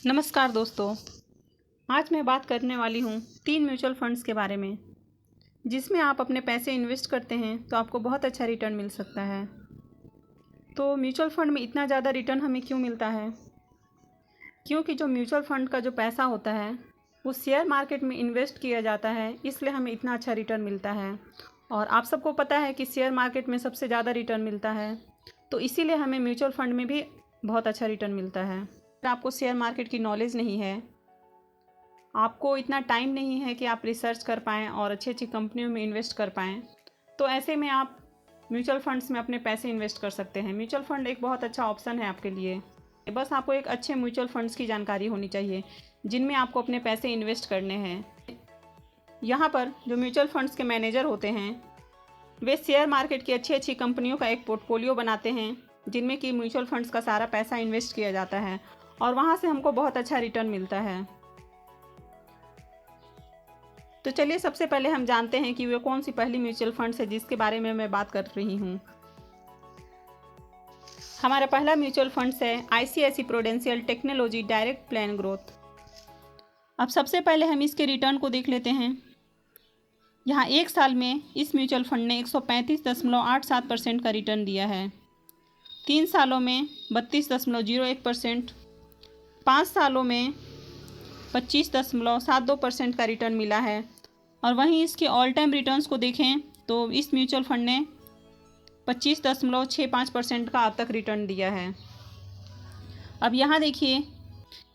नमस्कार दोस्तों, आज मैं बात करने वाली हूँ 3 म्यूचुअल फंड्स के बारे में जिसमें आप अपने पैसे इन्वेस्ट करते हैं तो आपको बहुत अच्छा रिटर्न मिल सकता है। तो म्यूचुअल फंड में इतना ज़्यादा रिटर्न हमें क्यों मिलता है? क्योंकि जो म्यूचुअल फंड का जो पैसा होता है वो शेयर मार्केट में इन्वेस्ट किया जाता है, इसलिए हमें इतना अच्छा रिटर्न मिलता है। और आप सबको पता है कि शेयर मार्केट में सबसे ज़्यादा रिटर्न मिलता है, तो इसीलिए हमें म्यूचुअल फंड में भी बहुत अच्छा रिटर्न मिलता है। अगर आपको शेयर मार्केट की नॉलेज नहीं है, आपको इतना टाइम नहीं है कि आप रिसर्च कर पाएँ और अच्छी अच्छी कंपनियों में इन्वेस्ट कर पाएँ, तो ऐसे में आप म्यूचुअल फंड्स में अपने पैसे इन्वेस्ट कर सकते हैं। म्यूचुअल फंड एक बहुत अच्छा ऑप्शन है आपके लिए। बस आपको एक अच्छे म्यूचुअल फंड्स की जानकारी होनी चाहिए जिनमें आपको अपने पैसे इन्वेस्ट करने हैं। यहाँ पर जो म्यूचुअल फंड्स के मैनेजर होते हैं वे शेयर मार्केट की अच्छी अच्छी कंपनियों का एक पोर्टफोलियो बनाते हैं जिनमें कि म्यूचुअल फंड्स का सारा पैसा इन्वेस्ट किया जाता है और वहाँ से हमको बहुत अच्छा रिटर्न मिलता है। तो चलिए सबसे पहले हम जानते हैं कि वे कौन सी पहली म्यूचुअल फंड्स है जिसके बारे में मैं बात कर रही हूँ। हमारा पहला म्यूचुअल फंड्स है ICICI prudential technology direct plan growth. अब सबसे पहले हम इसके रिटर्न को देख लेते हैं। यहाँ एक साल में इस म्यूचुअल फंड ने 135.87% का रिटर्न दिया है। 3 सालों में 32.01%, 5 सालों में 25.72% का रिटर्न मिला है। और वहीं इसके ऑल टाइम रिटर्न्स को देखें तो इस म्यूचुअल फंड ने 25.65% का अब तक रिटर्न दिया है। अब यहाँ देखिए,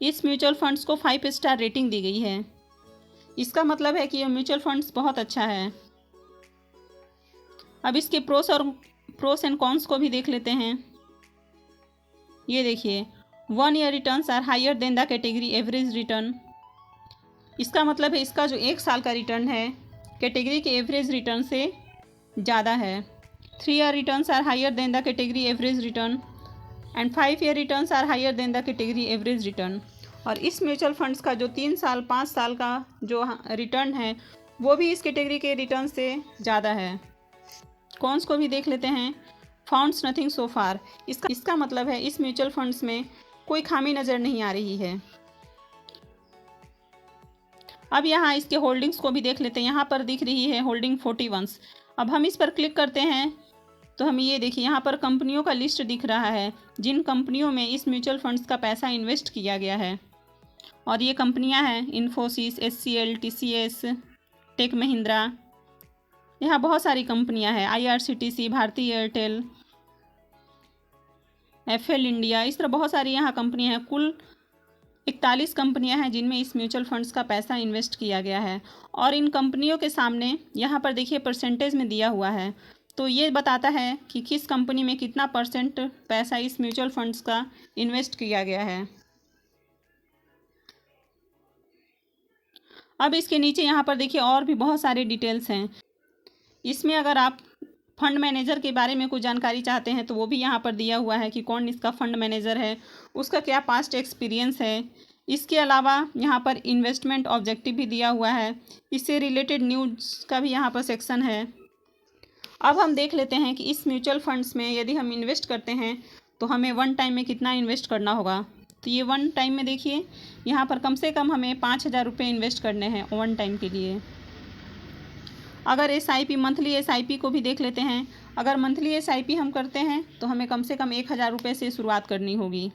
इस म्यूचुअल फंड्स को 5 स्टार रेटिंग दी गई है। इसका मतलब है कि यह म्यूचुअल फंड्स बहुत अच्छा है। अब इसके प्रोस एंड कॉन्स को भी देख लेते हैं। ये देखिए, 1 year returns are higher than the category average return. इसका मतलब है इसका जो 1 साल का रिटर्न है कैटेगरी के एवरेज रिटर्न से ज़्यादा है। 3 year returns are higher than the category average return and 5 year returns are higher than the category average return. और इस म्यूचुअल फंड्स का जो 3 साल 5 साल का जो रिटर्न है वो भी इस कैटेगरी के रिटर्न से ज़्यादा है। कॉन्स को भी देख लेते हैं। फाउंड्स नथिंग सो फार। इसका मतलब है इस म्यूचुअल फंड्स में कोई खामी नज़र नहीं आ रही है। अब यहाँ इसके होल्डिंग्स को भी देख लेते हैं। यहाँ पर दिख रही है होल्डिंग 41। अब हम इस पर क्लिक करते हैं तो हमें ये देखिए, यहाँ पर कंपनियों का लिस्ट दिख रहा है जिन कंपनियों में इस म्यूचुअल फंड्स का पैसा इन्वेस्ट किया गया है। और ये कंपनियां हैं Infosys, HCL, TCS, Tech Mahindra. यहाँ बहुत सारी कंपनियां हैं, IRCTC, Bharti Airtel, FL India, इस तरह बहुत सारी यहाँ कंपनियां हैं। कुल 41 कंपनियां हैं जिनमें इस म्यूचुअल फंड्स का पैसा इन्वेस्ट किया गया है। और इन कंपनियों के सामने यहाँ पर देखिए परसेंटेज में दिया हुआ है, तो ये बताता है कि किस कंपनी में कितना % पैसा इस म्यूचुअल फंड्स का इन्वेस्ट किया गया है। अब इसके नीचे यहाँ पर देखिए और भी बहुत सारे डिटेल्स हैं। इसमें अगर आप फंड मैनेजर के बारे में कुछ जानकारी चाहते हैं तो वो भी यहाँ पर दिया हुआ है कि कौन इसका फंड मैनेजर है, उसका क्या पास्ट एक्सपीरियंस है। इसके अलावा यहाँ पर इन्वेस्टमेंट ऑब्जेक्टिव भी दिया हुआ है। इससे रिलेटेड न्यूज़ का भी यहाँ पर सेक्शन है। अब हम देख लेते हैं कि इस म्यूचुअल फंड्स में यदि हम इन्वेस्ट करते हैं तो हमें 1 टाइम में कितना इन्वेस्ट करना होगा। तो ये 1 टाइम में देखिए, यहाँ पर कम से कम हमें 5,000 रुपये इन्वेस्ट करने हैं 1 टाइम के लिए। अगर SIP मंथली SIP को भी देख लेते हैं। अगर मंथली SIP हम करते हैं तो हमें कम से कम 1,000 रुपये से शुरुआत करनी होगी।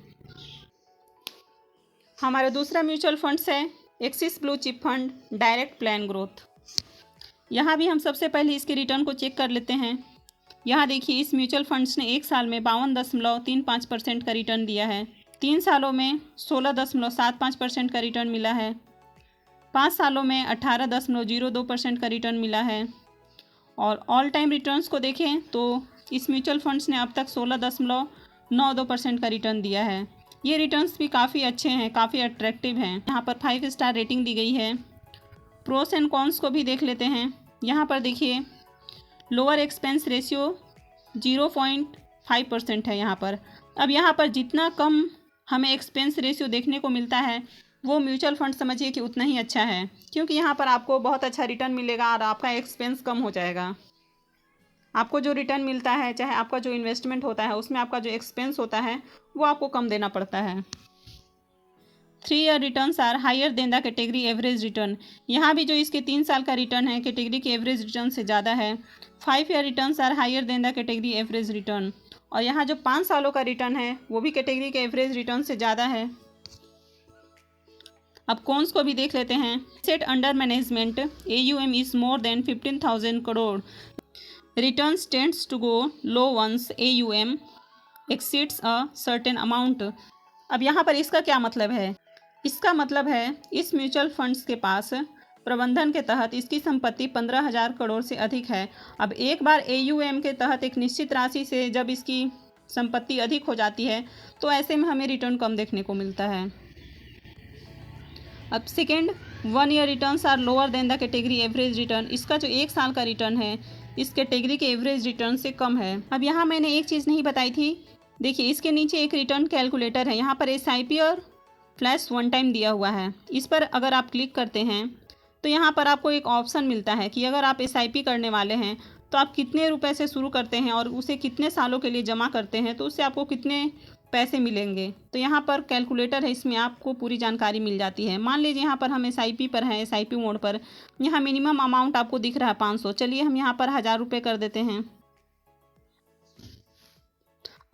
हमारा दूसरा म्यूचुअल फंड्स है axis blue chip fund direct plan growth. यहाँ भी हम सबसे पहले इसके रिटर्न को चेक कर लेते हैं। यहाँ देखिए, इस म्यूचुअल फंड्स ने 1 साल में 52.35% का रिटर्न दिया है। 3 सालों में 16.75% का रिटर्न मिला है। 5 सालों में 18.02% का रिटर्न मिला है। और ऑल टाइम रिटर्न्स को देखें तो इस म्यूचुअल फंड्स ने अब तक 16.92% का रिटर्न दिया है। ये रिटर्न्स भी काफ़ी अच्छे हैं, काफ़ी अट्रैक्टिव हैं। यहाँ पर 5 स्टार रेटिंग दी गई है। प्रोस एंड कॉन्स को भी देख लेते हैं। यहाँ पर देखिए, लोअर एक्सपेंस रेशियो 0.5% है यहाँ पर। अब यहाँ पर जितना कम हमें एक्सपेंस रेशियो देखने को मिलता है वो म्यूचुअल फंड समझिए कि उतना ही अच्छा है, क्योंकि यहाँ पर आपको बहुत अच्छा रिटर्न मिलेगा और आपका एक्सपेंस कम हो जाएगा। आपको जो रिटर्न मिलता है, चाहे आपका जो इन्वेस्टमेंट होता है उसमें आपका जो एक्सपेंस होता है वो आपको कम देना पड़ता है। 3 year returns are higher than the category average return. यहाँ भी जो इसके 3 साल का रिटर्न है कैटेगरी के एवरेज रिटर्न से ज़्यादा है। 5 year returns are higher than the category average return. और यहाँ जो 5 सालों का रिटर्न है वो भी कैटेगरी के एवरेज रिटर्न से ज़्यादा है। अब कॉन्स को भी देख लेते हैं। Asset under management AUM is more than 15,000 crore. Returns tends to go low once AUM exceeds a certain amount. अब यहाँ पर इसका क्या मतलब है? इसका मतलब है इस म्यूचुअल फंड्स के पास प्रबंधन के तहत इसकी संपत्ति 15,000 करोड़ से अधिक है। अब एक बार AUM के तहत एक निश्चित राशि से जब इसकी संपत्ति अधिक हो जाती है तो ऐसे में हमें रिटर्न कम देखने को मिलता है। अब second, 1 year returns are lower than the category average return. इसका जो 1 साल का रिटर्न है इस कैटेगरी के एवरेज रिटर्न से कम है। अब यहाँ मैंने एक चीज़ नहीं बताई थी, देखिए इसके नीचे एक रिटर्न कैलकुलेटर है। यहाँ पर SIP और फ्लैश वन टाइम दिया हुआ है। इस पर अगर आप क्लिक करते हैं तो यहाँ पर आपको एक ऑप्शन मिलता है कि अगर आप SIP करने वाले हैं तो आप कितने रुपए से शुरू करते हैं और उसे कितने सालों के लिए जमा करते हैं तो उससे आपको कितने पैसे मिलेंगे। तो यहाँ पर कैलकुलेटर है, इसमें आपको पूरी जानकारी मिल जाती है। मान लीजिए यहाँ पर हम SIP पर हैं, SIP मोड पर, यहाँ मिनिमम अमाउंट आपको दिख रहा है 500। चलिए हम यहाँ पर 1,000 रुपये कर देते हैं।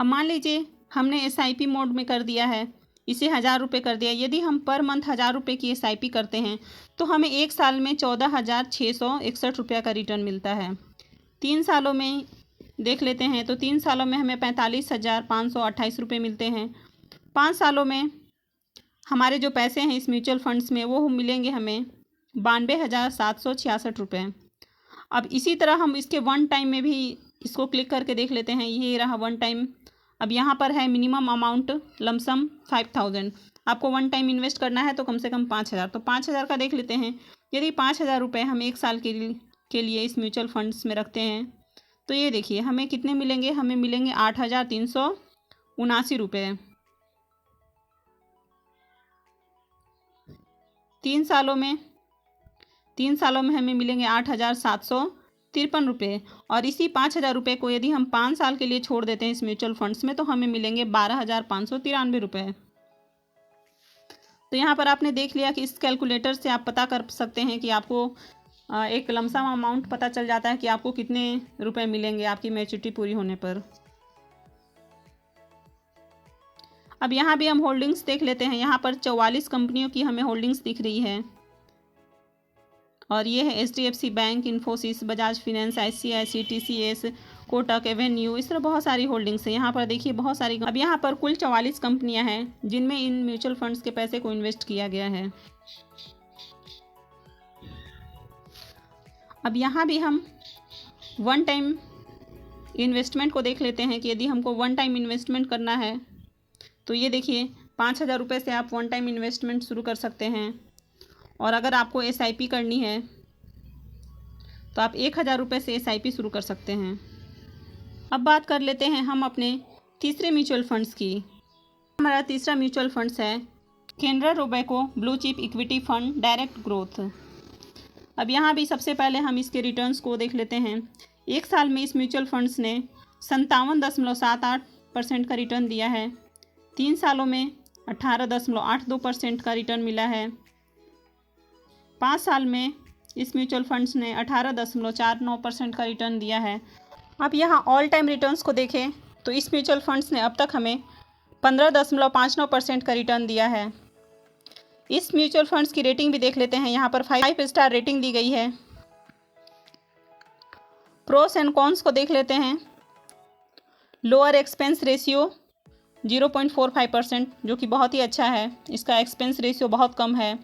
अब मान लीजिए हमने SIP मोड में कर दिया है, इसे 1,000 रुपये कर दिया। यदि हम पर मंथ 1,000 रुपये की SIP करते हैं तो हमें 1 साल में 14,661 रुपये का रिटर्न मिलता है। 3 सालों में देख लेते हैं तो 3 सालों में हमें 45,528 रुपये मिलते हैं। 5 सालों में हमारे जो पैसे हैं इस म्यूचुअल फंड्स में वो मिलेंगे हमें 92,766 रुपये। अब इसी तरह हम इसके वन टाइम में भी इसको क्लिक करके देख लेते हैं। ये रहा वन टाइम। अब यहाँ पर है मिनिमम अमाउंट लमसम 5,000। आपको वन टाइम इन्वेस्ट करना है तो कम से कम 5,000। तो 5,000 का देख लेते हैं। यदि 5,000 रुपये हम 1 साल के लिए इस म्यूचुअल फंड्स में रखते हैं तो ये देखिए हमें कितने मिलेंगे, हमें मिलेंगे 8,379 रुपये। 3 सालों में हमें मिलेंगे 8,753 रुपये। और इसी 5,000 रुपये को यदि हम 5 साल के लिए छोड़ देते हैं इस म्यूचुअल फंड्स में तो हमें मिलेंगे 12,593 रुपये। तो यहाँ पर आपने देख लिया कि इस कैलकुलेटर से आप पता कर सकते हैं कि आपको एक लमसम अमाउंट पता चल जाता है कि आपको कितने रुपए मिलेंगे आपकी मैच्योरिटी पूरी होने पर। अब यहाँ भी हम होल्डिंग्स देख लेते हैं। यहाँ पर 44 कंपनियों की हमें होल्डिंग्स दिख रही है और ये है HDFC bank, Infosys, Bajaj finance, ICICI, TCS, Kotak, Avenue, इस तरह बहुत सारी होल्डिंग्स हैं। यहाँ पर देखिए बहुत सारी। अब यहाँ पर कुल 44 कंपनियाँ हैं जिनमें इन म्यूचुअल फंड्स के पैसे को इन्वेस्ट किया गया है। अब यहाँ भी हम वन टाइम इन्वेस्टमेंट को देख लेते हैं कि यदि हमको वन टाइम इन्वेस्टमेंट करना है तो ये देखिए 5,000 रुपये से आप वन टाइम इन्वेस्टमेंट शुरू कर सकते हैं। और अगर आपको SIP करनी है तो आप 1,000 रुपये से SIP शुरू कर सकते हैं। अब बात कर लेते हैं हम अपने तीसरे म्यूचुअल फंड्स की। हमारा तीसरा म्यूचुअल फंड्स है Canara Robeco blue chip equity fund direct growth. अब यहाँ भी सबसे पहले हम इसके रिटर्न्स को देख लेते हैं। 1 साल में इस म्यूचुअल फंड्स ने 57.78% का रिटर्न दिया है। 3 सालों में 18.82% का रिटर्न मिला है। 5 साल में इस म्यूचुअल फंड्स ने 18.49% का रिटर्न दिया है। अब यहाँ ऑल टाइम रिटर्न्स को देखें तो इस म्यूचुअल फंड्स ने अब तक हमें 15.59% का रिटर्न दिया है। इस म्यूचुअल फंड्स की रेटिंग भी देख लेते हैं। यहाँ पर 5 स्टार रेटिंग दी गई है। प्रोस एंड कॉन्स को देख लेते हैं। लोअर एक्सपेंस रेशियो 0.45% जो कि बहुत ही अच्छा है। इसका एक्सपेंस रेशियो बहुत कम है।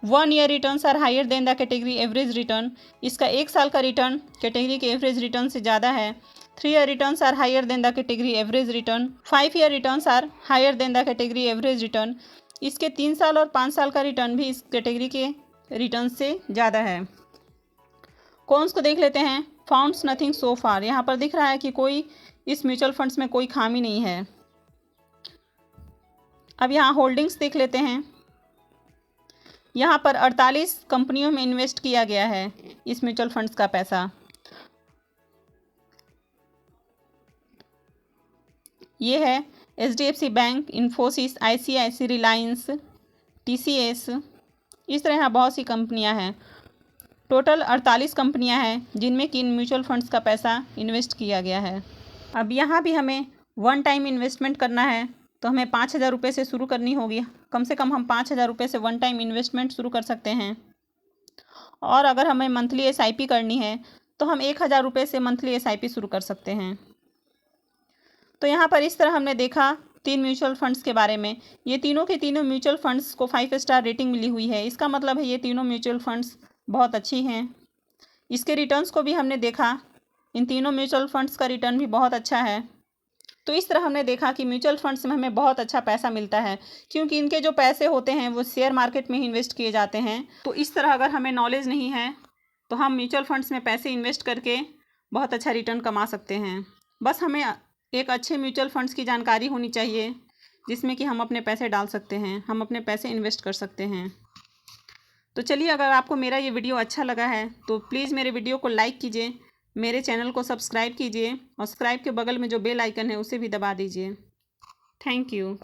1 year returns are higher than the category average return. इसका 1 साल का रिटर्न कैटेगरी के एवरेज रिटर्न से ज़्यादा है। 3 year returns are higher than the category average return. 5 year returns are higher than the category average return. इसके 3 साल और 5 साल का रिटर्न भी इस कैटेगरी के रिटर्न से ज़्यादा है। कॉन्स को देख लेते हैं। फाउंड्स नथिंग सो फार। यहाँ पर दिख रहा है कि कोई इस म्यूचुअल फंड्स में कोई खामी नहीं है। अब यहाँ होल्डिंग्स देख लेते हैं। यहाँ पर 48 कंपनियों में इन्वेस्ट किया गया है इस म्यूचुअल फंड्स का पैसा। ये है HDFC bank, Infosys, ICICI, Reliance, TCS, इस तरह यहाँ बहुत सी कंपनियाँ हैं। टोटल 48 कंपनियाँ हैं जिनमें कि इन म्यूचुअल फंड्स का पैसा इन्वेस्ट किया गया है। अब यहाँ भी हमें वन टाइम इन्वेस्टमेंट करना है, तो हमें 5,000 रुपये से शुरू करनी होगी। कम से कम हम 5,000 रुपये से वन टाइम इन्वेस्टमेंट शुरू कर सकते हैं। और अगर हमें मंथली SIP करनी है तो हम 1,000 रुपये से मंथली SIP शुरू कर सकते हैं। तो यहाँ पर इस तरह हमने देखा 3 म्यूचुअल फंड्स के बारे में। ये तीनों के तीनों म्यूचुअल फंड्स को 5 स्टार रेटिंग मिली हुई है। इसका मतलब है ये तीनों म्यूचुअल फंड्स बहुत अच्छी हैं। इसके रिटर्न्स को भी हमने देखा, इन तीनों म्यूचुअल फंड्स का रिटर्न भी बहुत अच्छा है। तो इस तरह हमने देखा कि म्यूचुअल फंड्स में हमें बहुत अच्छा पैसा मिलता है, क्योंकि इनके जो पैसे होते हैं वो शेयर मार्केट में ही इन्वेस्ट किए जाते हैं। तो इस तरह अगर हमें नॉलेज नहीं है तो हम म्यूचुअल फंड्स में पैसे इन्वेस्ट करके बहुत अच्छा रिटर्न कमा सकते हैं। बस हमें एक अच्छे म्यूचुअल फंड्स की जानकारी होनी चाहिए जिसमें कि हम अपने पैसे डाल सकते हैं, हम अपने पैसे इन्वेस्ट कर सकते हैं। तो चलिए, अगर आपको मेरा ये वीडियो अच्छा लगा है तो प्लीज़ मेरे वीडियो को लाइक कीजिए, मेरे चैनल को सब्सक्राइब कीजिए और सब्सक्राइब के बगल में जो बेल आइकन है उसे भी दबा दीजिए। Thank you.